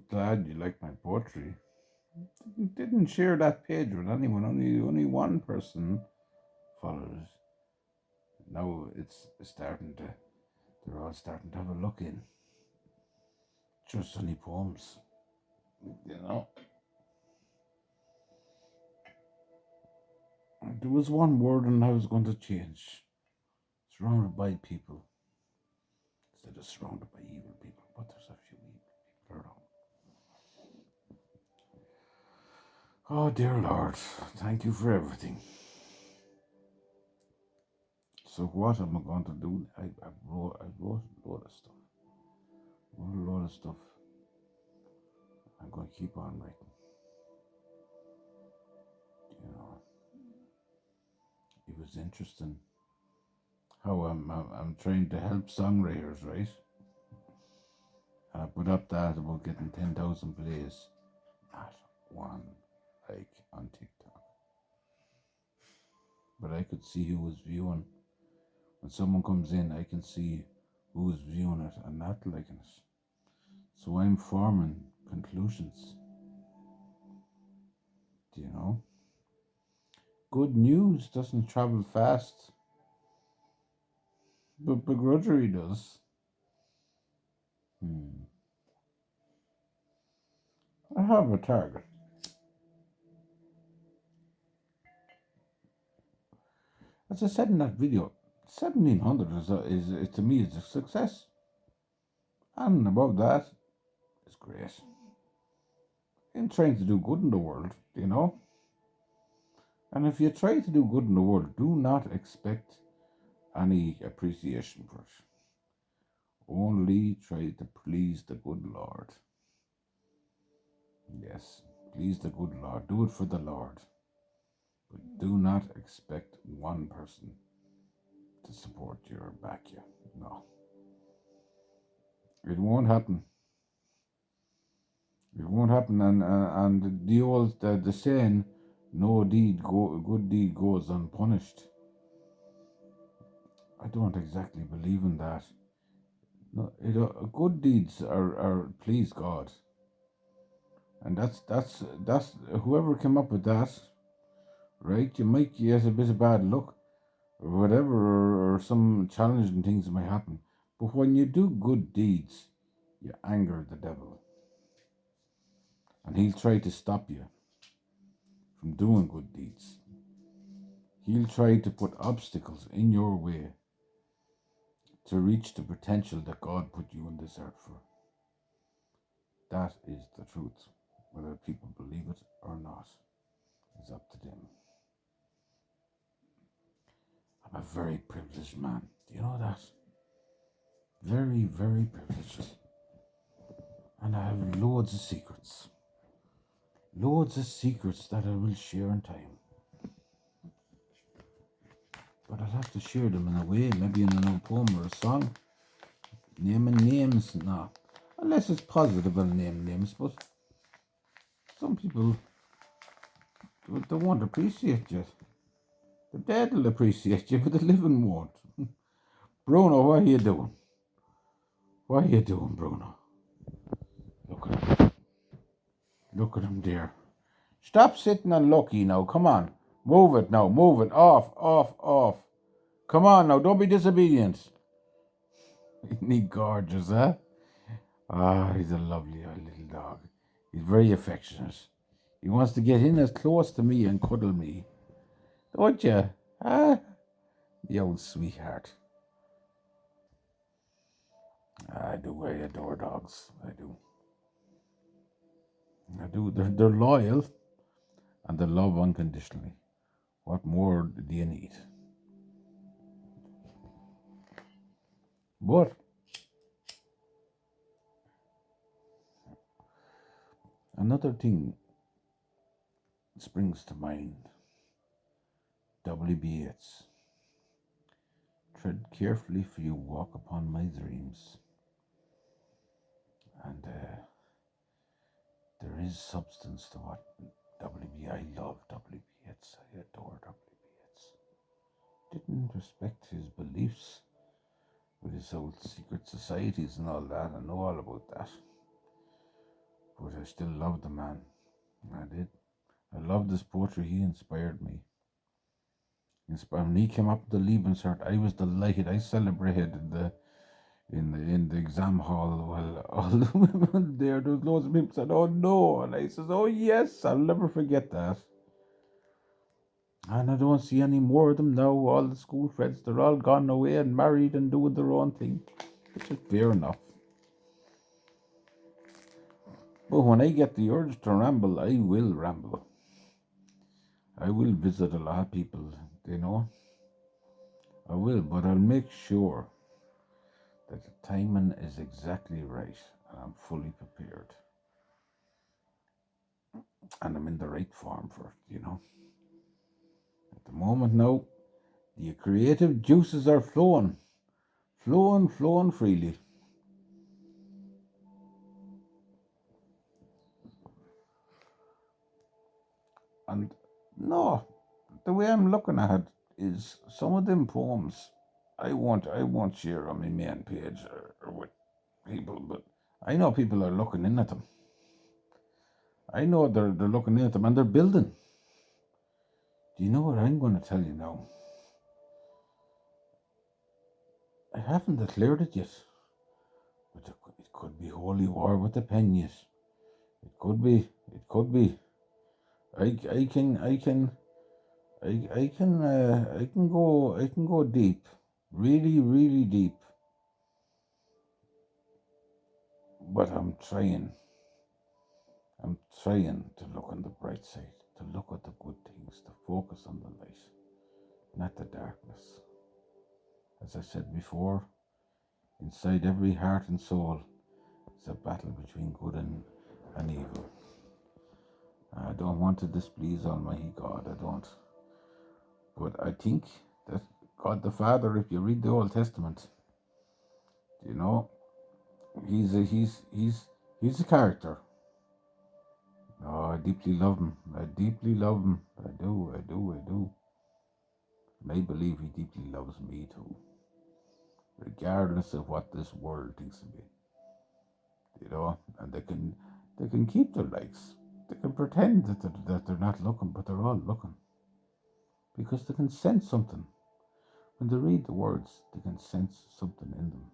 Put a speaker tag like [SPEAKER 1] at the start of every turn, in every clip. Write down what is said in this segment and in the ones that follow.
[SPEAKER 1] glad you like my poetry. Didn't share that page with anyone. Only one person followed it. Now it's starting to. They're all starting to have a look in. Just sunny poems, you know. There was one word and I was going to change. Surrounded by people instead of surrounded by evil people. But there's a few evil people around. Oh dear Lord, thank you for everything. So what am I going to do? I wrote a lot of stuff. Wrote a lot of stuff. I'm going to keep on writing. You know, it was interesting how I'm trying to help songwriters, right? And I put up that about getting 10,000 plays. Not one like on TikTok. But I could see who was viewing. When someone comes in, I can see who is viewing it and not liking it. So I'm forming conclusions. Do you know? Good news doesn't travel fast, but begrudgery does. Hmm. I have a target. As I said in that video, 1700 is to me is a success, and above that is great. I'm trying to do good in the world, you know. And if you try to do good in the world, do not expect any appreciation for it. Only try to please the good Lord. Yes, please the good Lord. Do it for the Lord. But do not expect one person to support you or back you. No. It won't happen. It won't happen. And the old the saying, good deed goes unpunished. I don't exactly believe in that. No, good deeds are please God, and that's whoever came up with that, right? You might get a bit of bad luck or whatever, or some challenging things might happen. But when you do good deeds, you anger the devil, and he'll try to stop you from doing good deeds. He'll try to put obstacles in your way to reach the potential that God put you on this earth for. That is the truth. Whether people believe it or not is up to them. I'm a very privileged man. Do you know that? Very, very privileged. And I have loads of secrets. Loads of secrets that I will share in time. But I'll have to share them in a way, maybe in an old poem or a song. Naming names, no. Unless it's positive, I'll name names. But some people, they won't appreciate you. The dead will appreciate you, but the living won't. Bruno, what are you doing? What are you doing, Bruno? Look at him. Look at him there. Stop sitting and lucky now. Come on. Move it now. Move it. Off, off, off. Come on now. Don't be disobedient. Isn't he gorgeous, eh? Ah, he's a lovely little dog. He's very affectionate. He wants to get in as close to me and cuddle me. Don't you? Ah, the old sweetheart. I do. I adore dogs. I do. I do. They're loyal and they love unconditionally. What more do you need? But another thing springs to mind. W.B. Yeats. Tread carefully, for you walk upon my dreams. And there is substance to what W.B. I love W.B. Yeats. I adore W.B. Yeats. Didn't respect his beliefs with his old secret societies and all that. I know all about that. But I still love the man. I did. I loved his poetry. He inspired me. When he came up with the Lebensart, I was delighted. I celebrated in the exam hall. Well, all the women there was loads of people said, "Oh no," and I says, "Oh yes, I'll never forget that." And I don't see any more of them now. All the school friends, they're all gone away and married and doing their own thing, which is fair enough. But when I get the urge to ramble, I will ramble. I will visit a lot of people, you know. I will, but I'll make sure that the timing is exactly right and I'm fully prepared. And I'm in the right form for it, you know. At the moment now, the creative juices are flowing freely. And no, the way I'm looking at it is some of them poems I won't share on my main page or with people, but I know people are looking in at them. I know they're looking in at them and they're building. Do you know what I'm going to tell you now? I haven't declared it yet, but it could be holy war with the pen yet. It could be. It could be. I can I can I can go deep, really really deep. But I'm trying to look on the bright side, to look at the good things, to focus on the light, not the darkness. As I said before, inside every heart and soul is a battle between good and evil. I don't want to displease Almighty God, I don't. But I think that God the Father, if you read the Old Testament, you know, he's a character. Oh, I deeply love him. I deeply love him. I do, I do, I do. And I believe he deeply loves me too, regardless of what this world thinks of me. You know, and they can keep their likes. They can pretend that they're not looking, but they're all looking because they can sense something. When they read the words, they can sense something in them.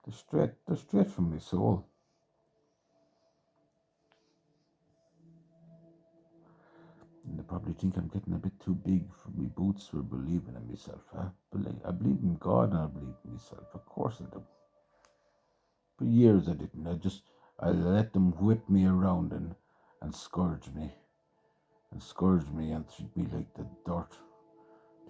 [SPEAKER 1] They're straight from my soul. And they probably think I'm getting a bit too big for me boots for believing in myself. I believe in God and I believe in myself. Of course I do. For years I didn't. I let them whip me around and scourge me and treat me like the dirt.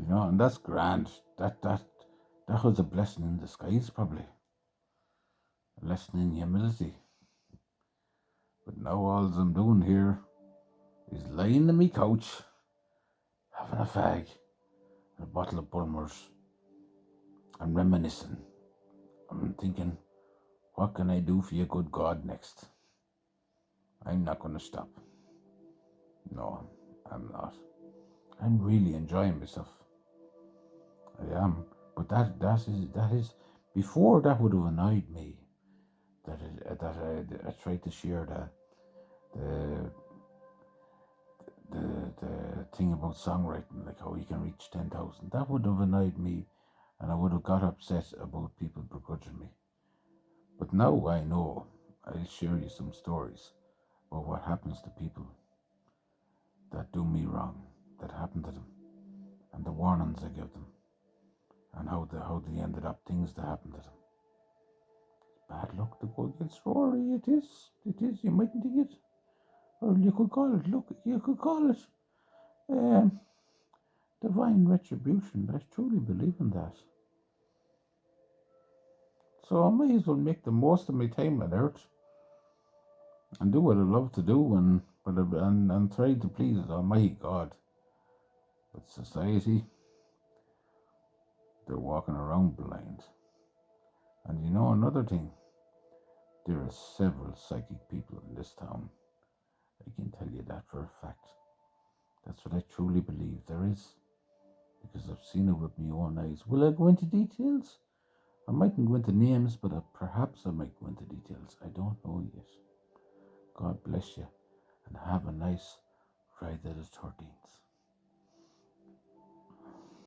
[SPEAKER 1] You know, and that's grand. That was a blessing in disguise, probably. A lesson in humility. But now all I'm doing here is lying on my couch, having a fag, and a bottle of Bulmers, and reminiscing. I'm thinking, what can I do for you, good God, next? I'm not going to stop. No, I'm not. I'm really enjoying myself. I am. But that is before that would have annoyed me. That I tried to share the the thing about songwriting, like how you can reach 10,000. That would have annoyed me, and I would have got upset about people begrudging me. But now I know. I'll share you some stories about what happens to people that do me wrong, that happen to them, and the warnings I give them, and how they ended up things that happened to them. Bad luck to go against Rory. It is. It is. You mightn't think it, or you could call it. Look, you could call it um, divine retribution. I truly believe in that. So I may as well make the most of my time on earth and do what I love to do, and try to please Almighty God. But society, they're walking around blind. And you know another thing, there are several psychic people in this town. I can tell you that for a fact. That's what I truly believe there is, because I've seen it with my own eyes. Will I go into details? I mightn't go into names, but perhaps I might go into details. I don't know yet. God bless you and have a nice Friday the 13th.